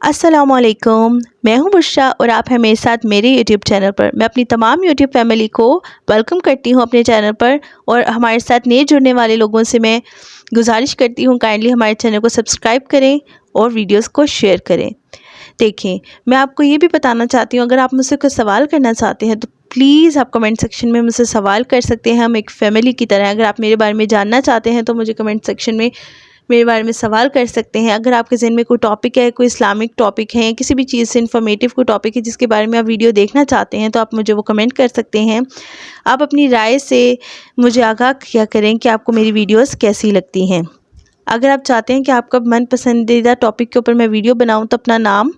السلام علیکم، میں ہوں بشرا اور آپ ہیں میرے ساتھ میرے یوٹیوب چینل پر۔ میں اپنی تمام یوٹیوب فیملی کو ویلکم کرتی ہوں اپنے چینل پر، اور ہمارے ساتھ نئے جڑنے والے لوگوں سے میں گزارش کرتی ہوں کائنڈلی ہمارے چینل کو سبسکرائب کریں اور ویڈیوز کو شیئر کریں۔ دیکھیں، میں آپ کو یہ بھی بتانا چاہتی ہوں، اگر آپ مجھ سے کوئی سوال کرنا چاہتے ہیں تو پلیز آپ کمنٹ سیکشن میں مجھ سے سوال کر سکتے ہیں۔ ہم ایک فیملی کی طرح، اگر آپ میرے بارے میں جاننا چاہتے ہیں تو مجھے کمنٹ سیکشن میں میرے بارے میں سوال کر سکتے ہیں۔ اگر آپ کے ذہن میں کوئی ٹاپک ہے، کوئی اسلامک ٹاپک ہے، کسی بھی چیز سے انفارمیٹیو کوئی ٹاپک ہے جس کے بارے میں آپ ویڈیو دیکھنا چاہتے ہیں تو آپ مجھے وہ کمنٹ کر سکتے ہیں۔ آپ اپنی رائے سے مجھے آگاہ کیا کریں کہ آپ کو میری ویڈیوز کیسی لگتی ہیں۔ اگر آپ چاہتے ہیں کہ آپ کا من پسندیدہ ٹاپک کے اوپر میں ویڈیو بناؤں تو اپنا نام،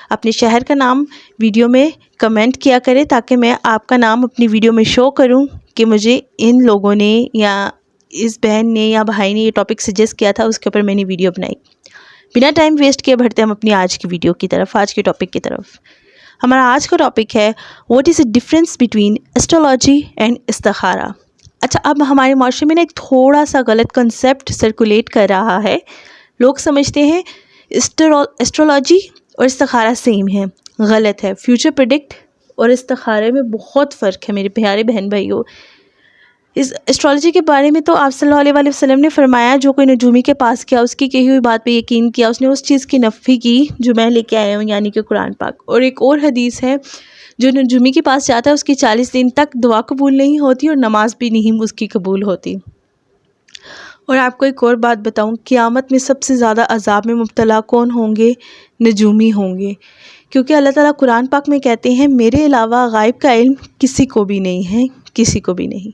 اپنے شہر کا نام ویڈیو میں کمنٹ کیا کریں تاکہ میں آپ کا نام اپنی ویڈیو میں شو کروں کہ مجھے ان لوگوں نے یا اس بہن نے یا بھائی نے یہ ٹاپک سجیسٹ کیا تھا، اس کے اوپر میں نے ویڈیو بنائی۔ بنا ٹائم ویسٹ کیے بڑھتے ہم اپنی آج کی ویڈیو کی طرف، آج کے ٹاپک کی طرف۔ ہمارا آج کا ٹاپک ہے what is a difference between astrology and استخارہ۔ اچھا، اب ہمارے معاشرے میں ایک تھوڑا سا غلط کنسیپٹ سرکولیٹ کر رہا ہے۔ لوگ سمجھتے ہیں ایسٹرولوجی اور استخارہ سیم ہے۔ غلط ہے۔ فیوچر پریڈکٹ اور استخارے میں بہت فرق ہے میرے پیارے بہن بھائیوں۔ اس ایسٹرولوجی کے بارے میں تو آپ صلی اللہ علیہ وسلم نے فرمایا، جو کوئی نجومی کے پاس کیا، اس کی کہی ہوئی بات پہ یقین کیا، اس نے اس چیز کی نفی کی جو میں لے کے آیا ہوں، یعنی کہ قرآن پاک۔ اور ایک اور حدیث ہے، جو نجومی کے پاس جاتا ہے اس کی 40 دن تک دعا قبول نہیں ہوتی اور نماز بھی نہیں اس کی قبول ہوتی۔ اور آپ کو ایک اور بات بتاؤں، قیامت میں سب سے زیادہ عذاب میں مبتلا کون ہوں گے؟ نجومی ہوں گے، کیونکہ اللہ تعالیٰ قرآن پاک میں کہتے ہیں میرے علاوہ غائب کا علم کسی کو بھی نہیں ہے، کسی کو بھی نہیں۔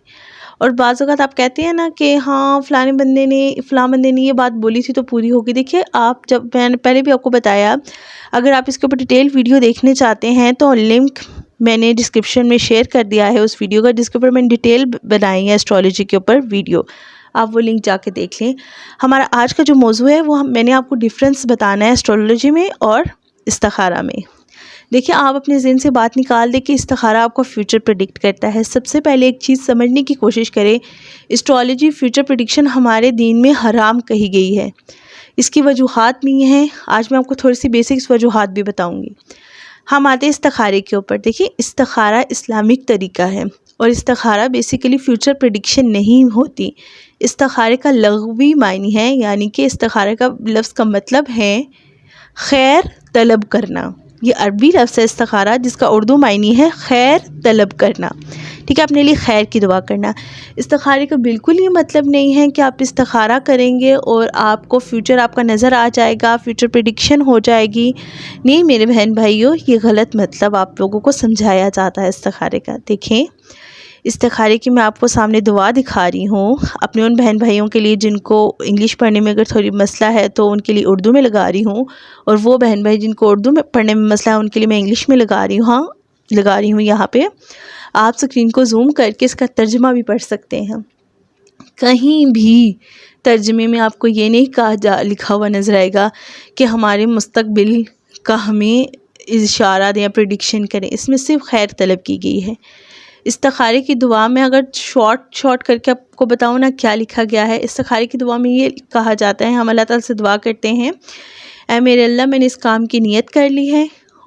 اور بعض اوقات آپ کہتے ہیں نا کہ ہاں فلاں بندے نے یہ بات بولی تھی تو پوری ہوگی۔ دیکھیے، آپ جب میں نے پہلے بھی آپ کو بتایا، اگر آپ اس کے اوپر ڈیٹیل ویڈیو دیکھنے چاہتے ہیں تو لنک میں نے ڈسکرپشن میں شیئر کر دیا ہے اس ویڈیو کا، جس کے اوپر میں نے ڈیٹیل بنائی ہے ایسٹرولوجی کے اوپر ویڈیو، آپ وہ لنک جا کے دیکھ لیں۔ ہمارا آج کا جو موضوع ہے وہ میں نے آپ کو ڈفرینس بتانا ہے ایسٹرولوجی میں اور استخارہ میں۔ دیکھیں، آپ اپنے ذہن سے بات نکال دیں کہ استخارہ آپ کو فیوچر پریڈکٹ کرتا ہے۔ سب سے پہلے ایک چیز سمجھنے کی کوشش کریں، ایسٹرولوجی فیوچر پریڈکشن ہمارے دین میں حرام کہی گئی ہے۔ اس کی وجوہات بھی ہیں، آج میں آپ کو تھوڑی سی بیسکس وجوہات بھی بتاؤں گی۔ ہم آتے ہیں استخارے کے اوپر۔ دیکھیں، استخارہ اسلامک طریقہ ہے اور استخارہ بیسیکلی فیوچر پریڈکشن نہیں ہوتی۔ استخارے کا لغوی معنی ہے، یعنی کہ استخارے کا لفظ کا مطلب ہے خیر طلب کرنا۔ یہ عربی لفظ ہے استخارہ، جس کا اردو معنی ہے خیر طلب کرنا۔ ٹھیک ہے، اپنے لیے خیر کی دعا کرنا۔ استخارے کا بالکل یہ مطلب نہیں ہے کہ آپ استخارہ کریں گے اور آپ کو فیوچر آپ کا نظر آ جائے گا، فیوچر پریڈکشن ہو جائے گی۔ نہیں میرے بہن بھائیوں، یہ غلط مطلب آپ لوگوں کو سمجھایا جاتا ہے استخارے کا۔ دیکھیں، استخارے کی میں آپ کو سامنے دعا دکھا رہی ہوں، اپنے ان بہن بھائیوں کے لیے جن کو انگلش پڑھنے میں اگر تھوڑی مسئلہ ہے تو ان کے لیے اردو میں لگا رہی ہوں، اور وہ بہن بھائی جن کو اردو میں پڑھنے میں مسئلہ ہے ان کے لیے میں انگلش میں لگا رہی ہوں۔ یہاں پہ آپ اسکرین کو زوم کر کے اس کا ترجمہ بھی پڑھ سکتے ہیں۔ کہیں بھی ترجمے میں آپ کو یہ نہیں لکھا ہوا نظر آئے گا کہ ہمارے مستقبل کا ہمیں اشارہ دیں یا پریڈکشن کریں، اس میں صرف خیر طلب کی گئی ہے۔ استخارے کی دعا میں اگر شارٹ کر کے آپ کو بتاؤں نا کیا لکھا گیا ہے، استخارے کی دعا میں یہ کہا جاتا ہے، ہم اللہ تعالیٰ سے دعا کرتے ہیں، اے میرے اللہ، میں نے اس کام کی نیت کر لی ہے،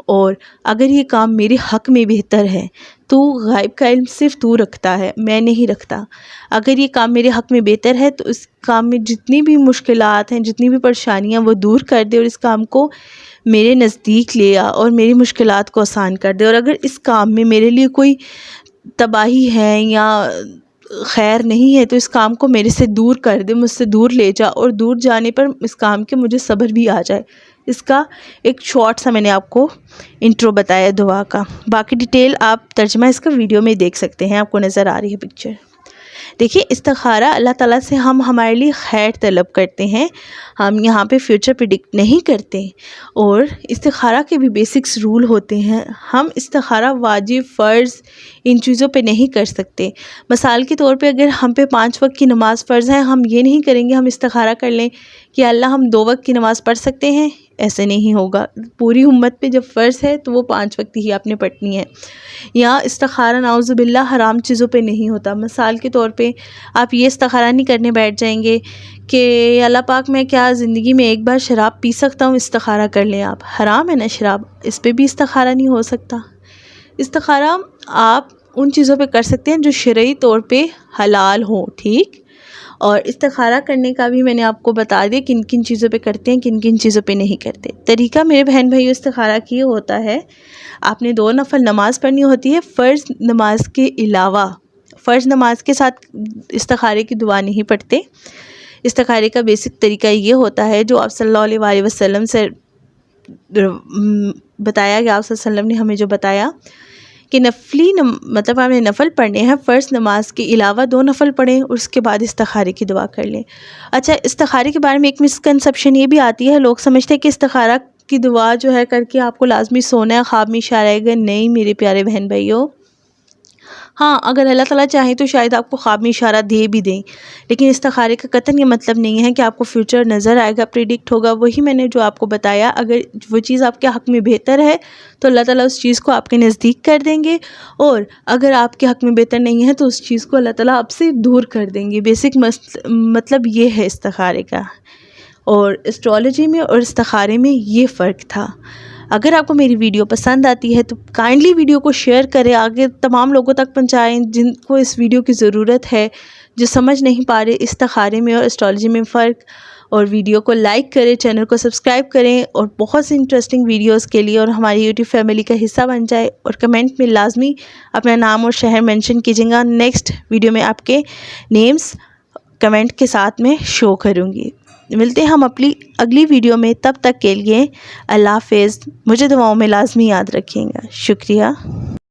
اور اگر یہ کام میرے حق میں بہتر ہے تو غائب کا علم صرف تو رکھتا ہے، میں نہیں رکھتا۔ اگر یہ کام میرے حق میں بہتر ہے تو اس کام میں جتنی بھی مشکلات ہیں، جتنی بھی پریشانیاں، وہ دور کر دے اور اس کام کو میرے نزدیک لے آ اور میری مشکلات کو آسان کر دے۔ اور اگر اس کام میں میرے لیے کوئی تباہی ہے یا خیر نہیں ہے تو اس کام کو میرے سے دور کر دے، مجھ سے دور لے جا، اور دور جانے پر اس کام کے مجھے صبر بھی آ جائے۔ اس کا ایک شارٹ سا میں نے آپ کو انٹرو بتایا دعا کا، باقی ڈیٹیل آپ ترجمہ اس کا ویڈیو میں دیکھ سکتے ہیں، آپ کو نظر آ رہی ہے پکچر۔ دیکھیے، استخارہ اللہ تعالیٰ سے ہم ہمارے لیے خیر طلب کرتے ہیں، ہم یہاں پہ فیوچر پریڈکٹ نہیں کرتے۔ اور استخارہ کے بھی بیسکس رول ہوتے ہیں، ہم استخارہ واجب، فرض ان چیزوں پہ نہیں کر سکتے۔ مثال کے طور پہ اگر ہم پہ 5 وقت کی نماز فرض ہے، ہم یہ نہیں کریں گے ہم استخارہ کر لیں کہ اللہ ہم 2 وقت کی نماز پڑھ سکتے ہیں، ایسے نہیں ہوگا. پوری امت پہ جب فرض ہے تو وہ 5 وقت ہی آپ نے پڑھنی ہے. یہاں استخارہ نعوذ باللہ حرام چیزوں پہ نہیں ہوتا. مثال کے طور پہ آپ یہ استخارہ نہیں کرنے بیٹھ جائیں گے کہ اللہ پاک میں کیا زندگی میں ایک بار شراب پی سکتا ہوں، استخارہ کر لیں آپ. حرام ہے نا شراب، اس پہ بھی استخارہ نہیں ہو سکتا. استخارہ آپ ان چیزوں پہ کر سکتے ہیں جو شرعی طور پہ حلال ہوں. ٹھیک. اور استخارہ کرنے کا بھی میں نے آپ کو بتا دیا کن کن چیزوں پہ کرتے ہیں، کن کن چیزوں پہ نہیں کرتے. طریقہ میرے بہن بھائیو استخارہ کی ہوتا ہے، آپ نے 2 نفل نماز پڑھنی ہوتی ہے فرض نماز کے علاوہ. فرض نماز کے ساتھ استخارے کی دعا نہیں پڑھتے. استخارے کا بیسک طریقہ یہ ہوتا ہے جو آپ صلی اللہ علیہ وسلم سے بتایا گیا. آپ صلی اللہ علیہ وسلم نے ہمیں جو بتایا کہ مطلب آپ نے نفل پڑھنے ہیں، فرض نماز کے علاوہ 2 نفل پڑھیں اور اس کے بعد استخارے کی دعا کر لیں. اچھا، استخارے کے بارے میں ایک مسکنسیپشن یہ بھی آتی ہے، لوگ سمجھتے ہیں کہ استخارہ کی دعا جو ہے کر کے آپ کو لازمی سونا ہے، خواب میں اشارہ آئے گا. نہیں میرے پیارے بہن بھائیو، ہاں اگر اللہ تعالیٰ چاہیں تو شاید آپ کو خواب میں اشارہ دے بھی دیں، لیکن استخارے کا قطعاً یہ مطلب نہیں ہے کہ آپ کو فیوچر نظر آئے گا، پریڈکٹ ہوگا. وہی میں نے جو آپ کو بتایا، اگر وہ چیز آپ کے حق میں بہتر ہے تو اللہ تعالیٰ اس چیز کو آپ کے نزدیک کر دیں گے، اور اگر آپ کے حق میں بہتر نہیں ہے تو اس چیز کو اللہ تعالیٰ آپ سے دور کر دیں گے. بیسک مطلب یہ ہے استخارے کا. اور اسٹرالوجی میں اور استخارے میں یہ فرق تھا. اگر آپ کو میری ویڈیو پسند آتی ہے تو کائنڈلی ویڈیو کو شیئر کریں، آگے تمام لوگوں تک پہنچائیں جن کو اس ویڈیو کی ضرورت ہے، جو سمجھ نہیں پا رہے استخارے میں اور اسٹرالوجی میں فرق. اور ویڈیو کو لائک کریں، چینل کو سبسکرائب کریں، اور بہت سی انٹرسٹنگ ویڈیوز کے لیے اور ہماری یوٹیوب فیملی کا حصہ بن جائے. اور کمنٹ میں لازمی اپنا نام اور شہر مینشن کیجیے گا. نیکسٹ ویڈیو میں آپ کے نیمز کمنٹ کے ساتھ میں شو کروں گی. ملتے ہیں ہم اپنی اگلی ویڈیو میں، تب تک کے لیے اللہ حافظ. مجھے دعاؤں میں لازمی یاد رکھیں گا. شکریہ.